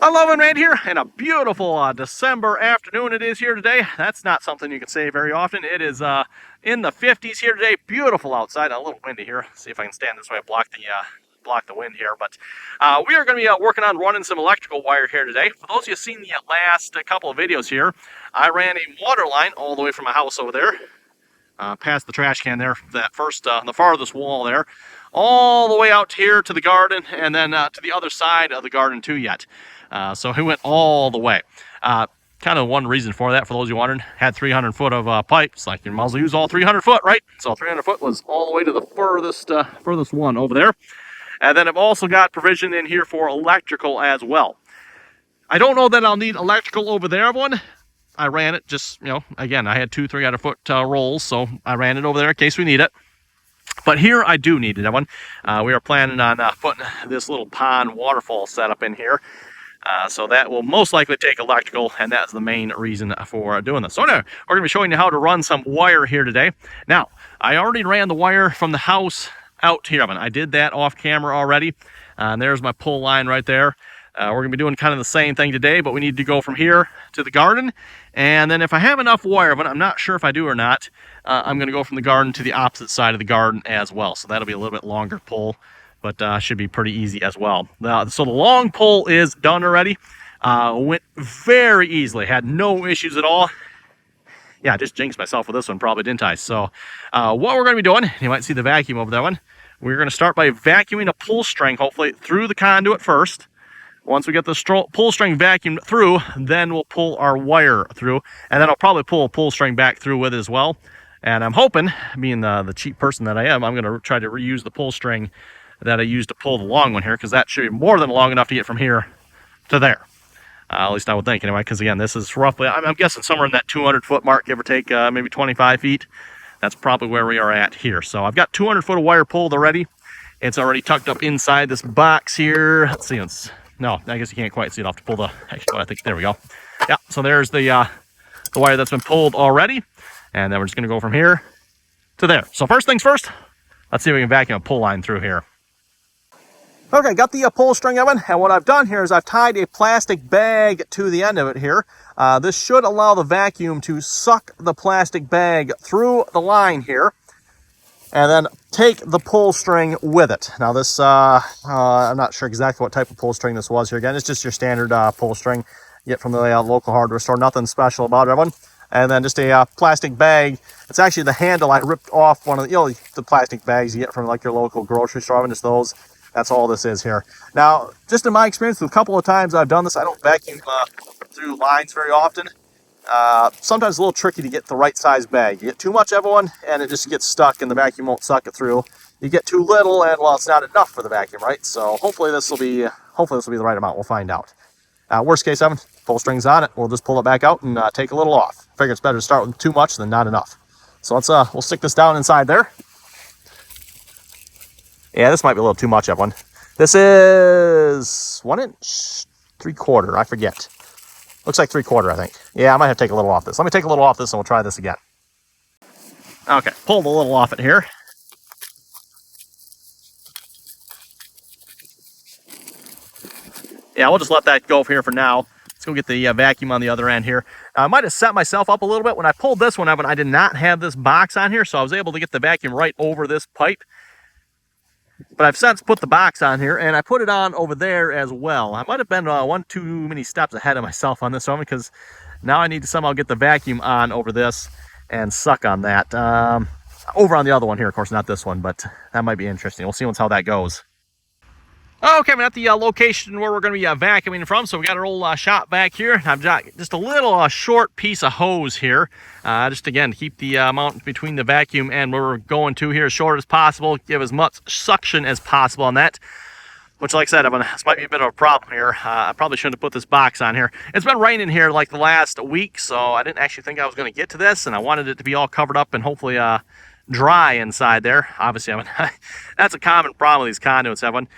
Hello and Rand here, and a beautiful December afternoon it is here today. That's not something you can say very often. It is in the 50s here today. Beautiful outside. A little windy here. See if I can stand this way, block the wind here. But we are going to be working on running some electrical wire here today. For those of you who've seen the last couple of videos here, I ran a water line all the way from my house over there, past the trash can there, that first, the farthest wall there, all the way out here to the garden, and then to the other side of the garden too yet. So he went all the way. Kind of one reason for that, for those of you wondering, had 300 foot of pipes. Like, you might as well use all 300 foot, right? So 300 foot was all the way to the furthest one over there. And then I've also got provision in here for electrical as well. I don't know that I'll need electrical over there, everyone. I ran it just, again, I had two 300 foot rolls, so I ran it over there in case we need it. But here I do need it, everyone. We are planning on putting this little pond waterfall setup in here. So that will most likely take electrical, and that's the main reason for doing this. So anyway, we're going to be showing you how to run some wire here today. Now, I already ran the wire from the house out here. I did that off camera already. And there's my pull line right there. We're going to be doing kind of the same thing today, but we need to go from here to the garden. And then if I have enough wire, but I'm not sure if I do or not, I'm going to go from the garden to the opposite side of the garden as well. So that'll be a little bit longer pull, but should be pretty easy as well. So the long pull is done already. Went very easily, had no issues at all. Yeah, I just jinxed myself with this one probably, didn't I? So what we're going to be doing, you might see the vacuum over that one. We're going to start by vacuuming a pull string, hopefully, through the conduit first. Once we get the pull string vacuumed through, then we'll pull our wire through. And then I'll probably pull a pull string back through with it as well. And I'm hoping, being the cheap person that I am, I'm going to try to reuse the pull string that I used to pull the long one here, because that should be more than long enough to get from here to there. At least I would think anyway, because again, this is roughly, I'm guessing somewhere in that 200 foot mark, give or take, maybe 25 feet. That's probably where we are at here. So I've got 200 foot of wire pulled already. It's already tucked up inside this box here. Let's see, no, I guess you can't quite see it. I'll have to pull actually, I think, there we go. Yeah, so there's the wire that's been pulled already. And then we're just going to go from here to there. So first things first, let's see if we can vacuum a pull line through here. Okay, got the pull string oven, and what I've done here is I've tied a plastic bag to the end of it here. This should allow the vacuum to suck the plastic bag through the line here, and then take the pull string with it. Now this, I'm not sure exactly what type of pull string this was here. Again, it's just your standard pull string you get from the local hardware store. Nothing special about it, everyone. And then just a plastic bag. It's actually the handle I ripped off one of the, the plastic bags you get from like your local grocery store, and just those. That's all this is here. Now, just in my experience, a couple of times I've done this, I don't vacuum through lines very often. Sometimes it's a little tricky to get the right size bag. You get too much, everyone, and it just gets stuck, and the vacuum won't suck it through. You get too little, and well, it's not enough for the vacuum, right? So hopefully this will be the right amount. We'll find out. Worst case, Evan, pull strings on it. We'll just pull it back out and take a little off. Figure it's better to start with too much than not enough. So let's we'll stick this down inside there. Yeah, this might be a little too much, everyone. This is 1 inch, 3/4, I forget. Looks like 3/4, I think. Yeah, I might have to take a little off this. Let me take a little off this and we'll try this again. Okay, pulled a little off it here. Yeah, we'll just let that go here for now. Let's go get the vacuum on the other end here. I might have set myself up a little bit. When I pulled this one up, I did not have this box on here, so I was able to get the vacuum right over this pipe. But I've since put the box on here, and I put it on over there as well. I might have been one too many steps ahead of myself on this one, because now I need to somehow get the vacuum on over this and suck on that. Over on the other one here, of course, not this one, but that might be interesting. We'll see how that goes. Okay, I'm at the location where we're going to be vacuuming from. So we got our old shop back here. I've got just a little short piece of hose here. Just again, to keep the amount between the vacuum and where we're going to here as short as possible. Give as much suction as possible on that. Which, like I said, this might be a bit of a problem here. I probably shouldn't have put this box on here. It's been raining here like the last week, so I didn't actually think I was going to get to this. And I wanted it to be all covered up and hopefully dry inside there. Obviously, that's a common problem with these conduits, Evan.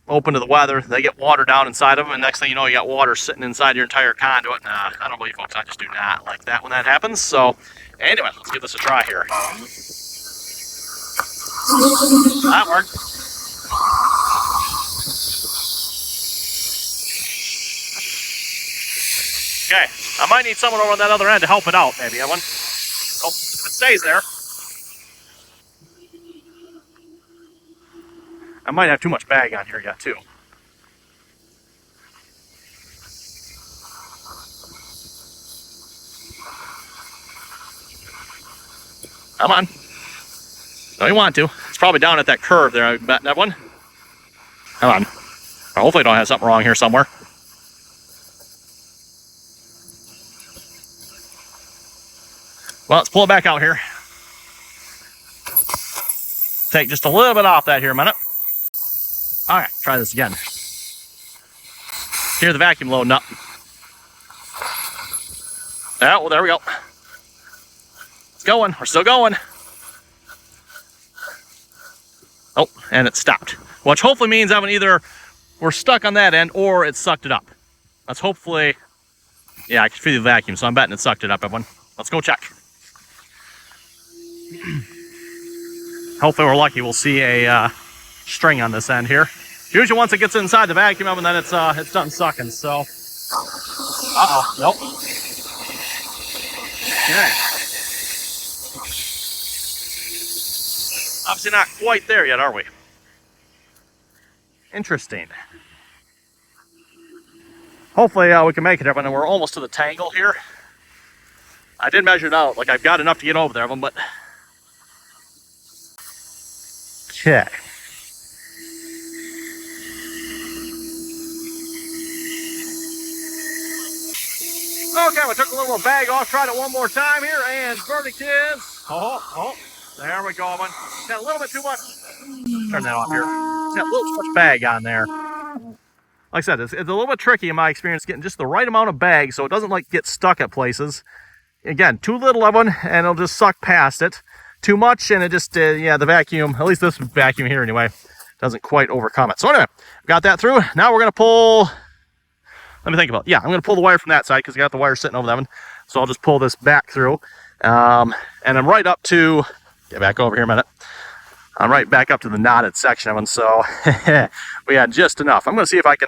Open to the weather, they get water down inside of them, and next thing you know, you got water sitting inside your entire conduit. Nah, I don't believe, folks, I just do not like that when that happens. So, anyway, let's give this a try here. That worked. Okay, I might need someone over on that other end to help it out, maybe, Evan. Oh, if it stays there. I might have too much bag on here yet, too. Come on. No, you want to. It's probably down at that curve there, I bet, that one. Come on. Hopefully I don't have something wrong here somewhere. Well, let's pull it back out here. Take just a little bit off that here a minute. All right, try this again. Hear the vacuum loading up. Yeah, well, there we go. It's going. We're still going. Oh, and it stopped. Which hopefully means I'm either we're stuck on that end or it sucked it up. Let's hopefully, yeah, I can feel the vacuum, so I'm betting it sucked it up, everyone. Let's go check. Hopefully we're lucky. We'll see a string on this end here. Usually once it gets inside the vacuum oven, then it's done sucking, so. Uh-oh, nope. Okay. Obviously not quite there yet, are we? Interesting. Hopefully we can make it, everyone. We're almost to the tangle here. I did measure it out. Like, I've got enough to get over there, everyone, but. Okay. Okay, we took a little bag off, tried it one more time here, and verdict is, oh, there we go, man. Got a little bit too much, turn that off here. It's got a little too much bag on there. Like I said, it's a little bit tricky in my experience getting just the right amount of bag so it doesn't like get stuck at places. Again, too little of one and it'll just suck past it. Too much and it just, yeah, the vacuum, at least this vacuum here anyway, doesn't quite overcome it. So anyway, got that through. Now we're going to pull. Let me think about it. Yeah, I'm going to pull the wire from that side because I got the wire sitting over that one. So I'll just pull this back through. And I'm right up to, get back over here a minute. I'm right back up to the knotted section of it. So we had just enough. I'm going to see if I can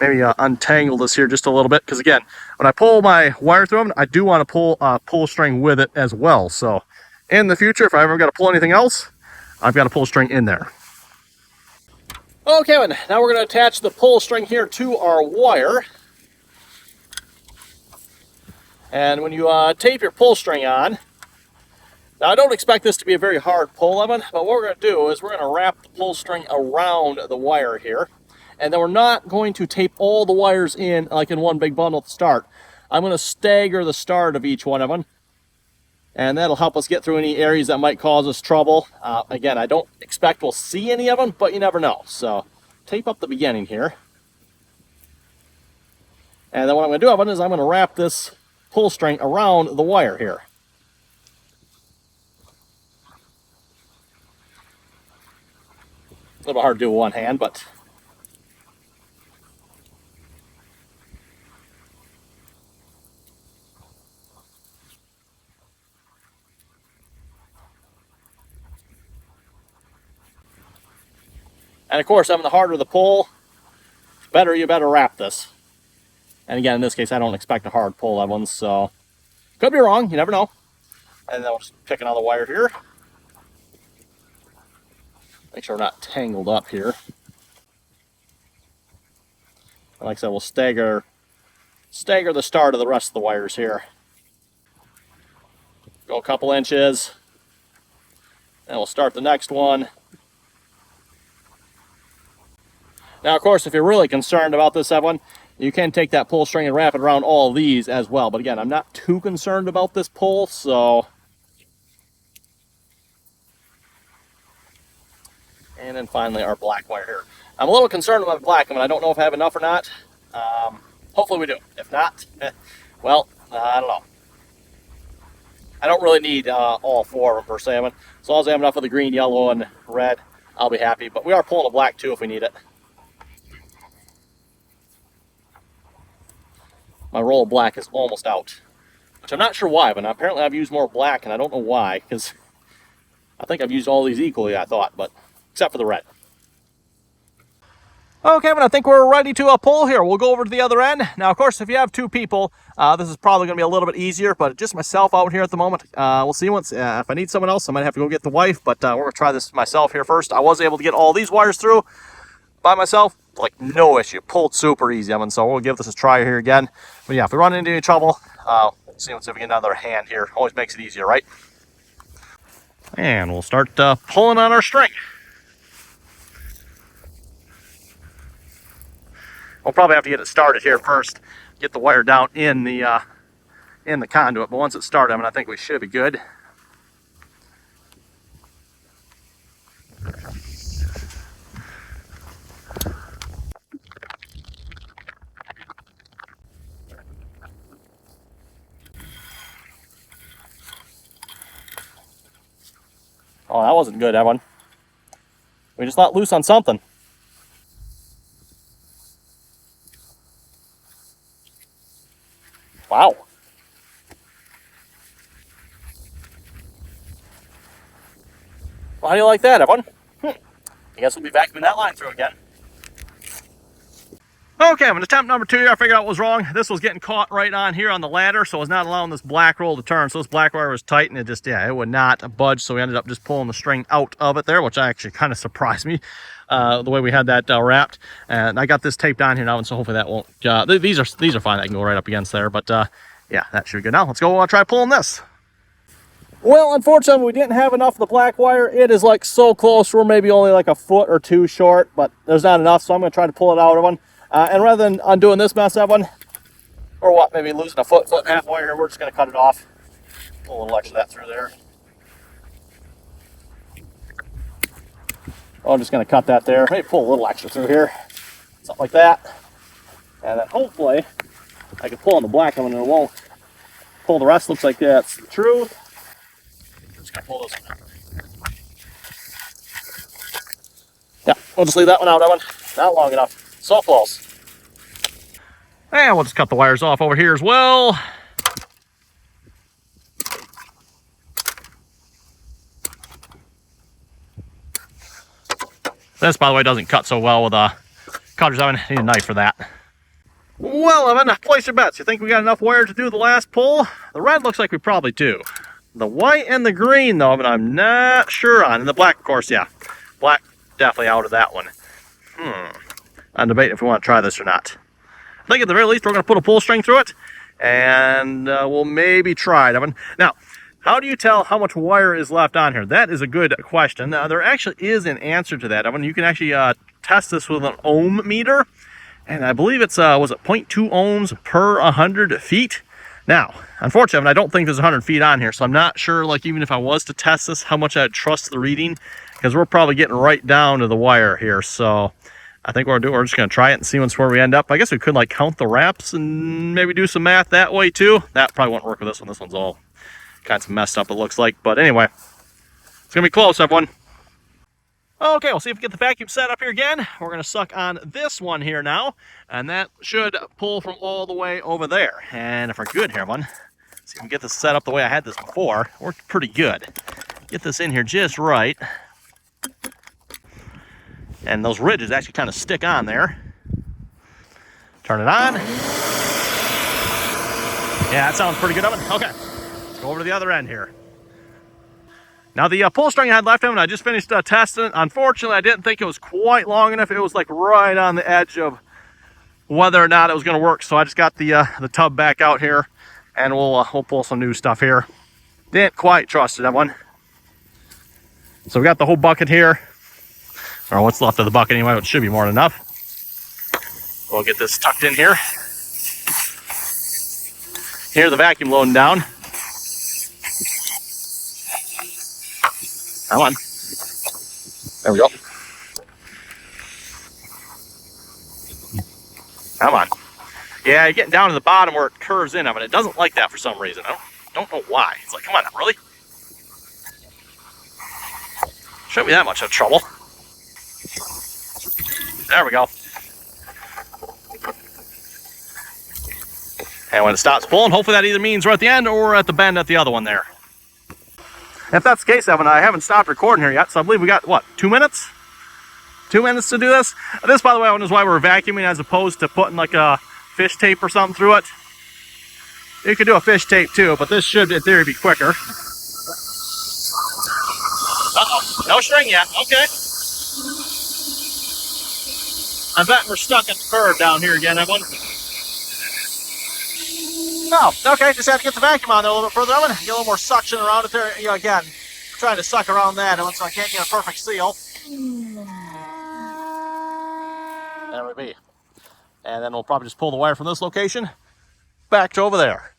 maybe untangle this here just a little bit. Because again, when I pull my wire through them, I do want to pull a string with it as well. So in the future, if I ever got to pull anything else, I've got to pull a string in there. Okay, now we're going to attach the pull string here to our wire. And when you tape your pull string on, now I don't expect this to be a very hard pull, Evan, but what we're going to do is we're going to wrap the pull string around the wire here. And then we're not going to tape all the wires in like in one big bundle to start. I'm going to stagger the start of each one of them. And that'll help us get through any areas that might cause us trouble. Again, I don't expect we'll see any of them, but you never know. So tape up the beginning here. And then what I'm going to do, Evan, is I'm going to wrap this pull string around the wire here. A little hard to do with one hand, but and of course, the harder the pull, the you better wrap this. And again, in this case, I don't expect a hard pull that one, so could be wrong. You never know. And then we'll just pick another wire here. Make sure we're not tangled up here. And like I said, we'll stagger the start of the rest of the wires here. Go a couple inches. And we'll start the next one. Now, of course, if you're really concerned about this, Evan, you can take that pull string and wrap it around all of these as well. But again, I'm not too concerned about this pull, so. And then finally, our black wire here. I'm a little concerned about the black one. I don't know if I have enough or not. Hopefully we do. If not, well, I don't know. I don't really need all four of them per se. As long as I have enough of the green, yellow, and red, I'll be happy. But we are pulling a black too if we need it. My roll of black is almost out, which I'm not sure why, but apparently I've used more black, and I don't know why, because I think I've used all these equally, I thought, but except for the red. Okay, Evan, I think we're ready to pull here. We'll go over to the other end. Now, of course, if you have two people, this is probably going to be a little bit easier, but just myself out here at the moment. We'll see once. If I need someone else, I might have to go get the wife, but we're going to try this myself here first. I was able to get all these wires through by myself, like no issue. Pulled super easy, Evan, so we'll give this a try here again. But yeah, if we run into any trouble, let's see if we get another hand here. Always makes it easier, right? And we'll start pulling on our string. We'll probably have to get it started here first. Get the wire down in the conduit, but once it's started, I think we should be good. Oh, that wasn't good, Evan. We just let loose on something. Wow. Well, how do you like that, Evan? I guess we'll be vacuuming that line through again. Okay, Evan, attempt number 2 here. I figured out what was wrong. This was getting caught right on here on the ladder, so it was not allowing this black roll to turn. So this black wire was tight, and it just, yeah, it would not budge. So we ended up just pulling the string out of it there, which actually kind of surprised me, the way we had that wrapped. And I got this taped on here now, and so hopefully that won't, these are fine. I can go right up against there, but yeah, that should be good. Now let's go try pulling this. Well, unfortunately, we didn't have enough of the black wire. It is like so close. We're maybe only like a foot or 2 short, but there's not enough, so I'm going to try to pull it out of one. And rather than undoing this mess, Evan, or what, maybe losing a foot and a half wire, we're just going to cut it off. Pull a little extra of that through there. Oh, I'm just going to cut that there. Maybe pull a little extra through here. Something like that. And then hopefully I can pull on the black one and it won't pull the rest. Looks like that's the truth. Just going to pull this one. Yeah, we'll just leave that one out, Evan. Not long enough. So close. And we'll just cut the wires off over here as well. This, by the way, doesn't cut so well with cutters. I need a knife for that. Well, Evan, place your bets. You think we got enough wire to do the last pull? The red looks like we probably do. The white and the green, though, Evan, I'm not sure on. And the black, of course, yeah. Black, definitely out of that one. I'm debating if we want to try this or not. I think at the very least we're going to put a pull string through it, and we'll maybe try it, Evan. Now, how do you tell how much wire is left on here? That is a good question. Now, there actually is an answer to that, Evan. You can actually test this with an ohm meter, and I believe it's, was it 0.2 ohms per 100 feet? Now, unfortunately, I don't think there's 100 feet on here, so I'm not sure, like, even if I was to test this, how much I'd trust the reading, because we're probably getting right down to the wire here, so I think we're just going to try it and see where we end up. I guess we could, like, count the wraps and maybe do some math that way, too. That probably won't work with this one. This one's all kind of messed up, it looks like. But anyway, it's going to be close, everyone. Okay, we'll see if we get the vacuum set up here again. We're going to suck on this one here now, and that should pull from all the way over there. And if we're good here, everyone, see if we can get this set up the way I had this before. Worked pretty good. Get this in here just right. And those ridges actually kind of stick on there. Turn it on. Yeah, that sounds pretty good, Evan. Okay, let's go over to the other end here. Now, the pull string I had left, Evan, I just finished testing it. Unfortunately, I didn't think it was quite long enough. It was like right on the edge of whether or not it was going to work. So I just got the tub back out here, and we'll pull some new stuff here. Didn't quite trust it, Evan. So we got the whole bucket here. Or what's left of the bucket anyway, it should be more than enough. We'll get this tucked in here. Here's the vacuum loading down. Come on. There we go. Come on. Yeah, you're getting down to the bottom where it curves in, but it doesn't like that for some reason. I don't know why. It's like, come on, really? Shouldn't be that much of trouble. There we go. And when it stops pulling, hopefully that either means we're at the end or we're at the bend at the other one there. If that's the case, Evan, I haven't stopped recording here yet, so I believe we got, what, 2 minutes? 2 minutes to do this. This, by the way, is why we're vacuuming as opposed to putting like a fish tape or something through it. You could do a fish tape too, but this should, in theory, be quicker. Uh-oh, no string yet, okay. I bet we're stuck in the curve down here again, Evan. No, okay, just have to get the vacuum on there a little bit further, Evan. Get a little more suction around it there. You know, again, I'm trying to suck around that, Evan, so I can't get a perfect seal. There we be. And then we'll probably just pull the wire from this location back to over there.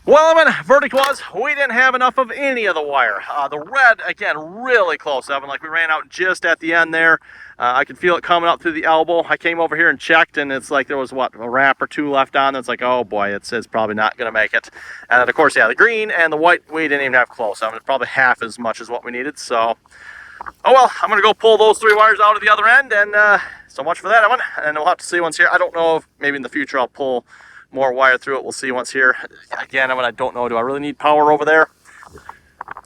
Well, Evan, verdict was we didn't have enough of any of the wire. The red, again, really close, Evan. Like we ran out just at the end there. I could feel it coming up through the elbow. I came over here and checked, and it's like there was, what, a wrap or two left on. It's like, oh boy, it's probably not going to make it. And then, of course, yeah, the green and the white we didn't even have close. I mean, it's probably half as much as what we needed. So, oh well, I'm going to go pull those 3 wires out of the other end, and so much for that, Evan. And we'll have to see once here. I don't know if maybe in the future I'll pull more wire through it. We'll see once here. Again, I don't know. Do I really need power over there?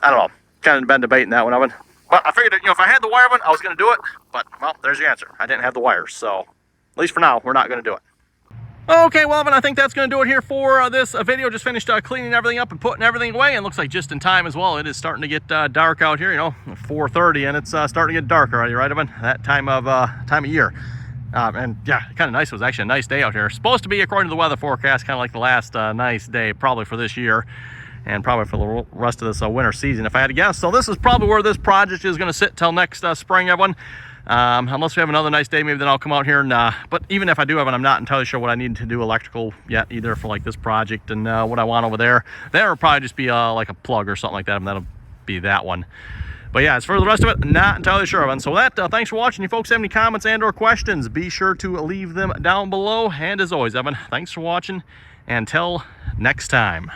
I don't know. Kind of been debating that one, Evan. But I figured, if I had the wire, I was going to do it. But, well, there's your answer. I didn't have the wires. So, at least for now, we're not going to do it. Okay, well, Evan, I think that's going to do it here for this video. Just finished cleaning everything up and putting everything away. And looks like just in time as well. It is starting to get dark out here, 4:30, and it's starting to get dark already, right, Evan? That time of year. And yeah, kind of nice. It was actually a nice day out here. Supposed to be, according to the weather forecast, kind of like the last nice day probably for this year, and probably for the rest of this winter season, if I had to guess. So this is probably where this project is going to sit till next spring, everyone. Unless we have another nice day, maybe then I'll come out here and but even if I do have one, I'm not entirely sure what I need to do electrical yet either for like this project and what I want over there. There will probably just be like a plug or something like that, and that'll be that one. But yeah, as for the rest of it, not entirely sure of it. So with that, thanks for watching. If you folks have any comments and or questions, be sure to leave them down below. And as always, Evan, thanks for watching. And until next time.